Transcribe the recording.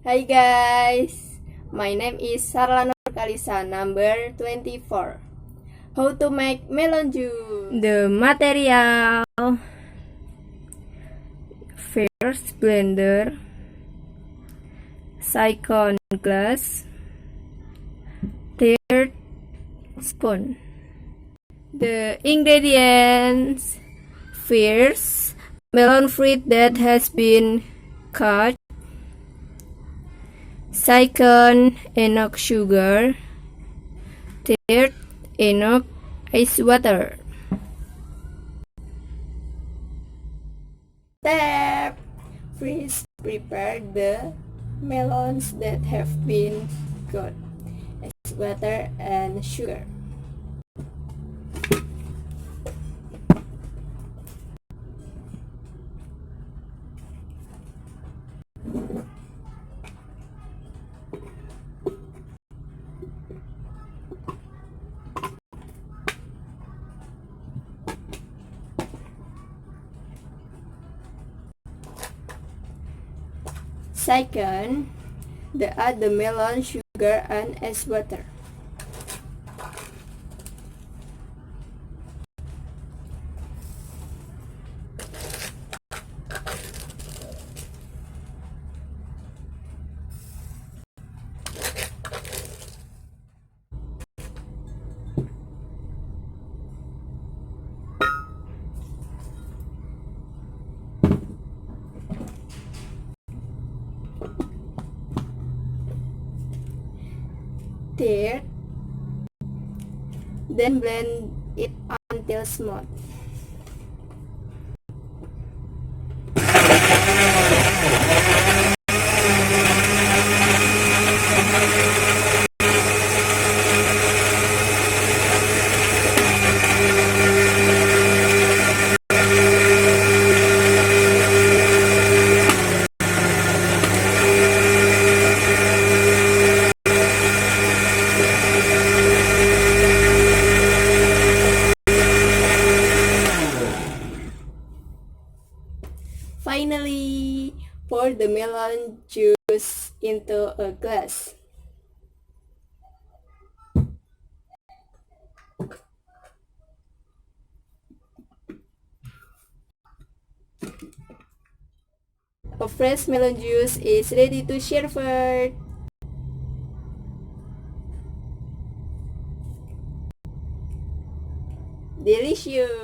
Hi guys, my name is Sarla Nur Khalisa, number 24. How to make melon juice? The material: first blender, second glass, third spoon. The ingredients: first, melon fruit that has been cut. Second, enough sugar. Third, enough ice water. Step: first, prepare the melons that have been cut. Ice water and sugar. Second, add the melon, sugar, and ice water. Third, then blend it until smooth. Finally, pour the melon juice into a glass. A fresh melon juice is ready to serve. Delicious!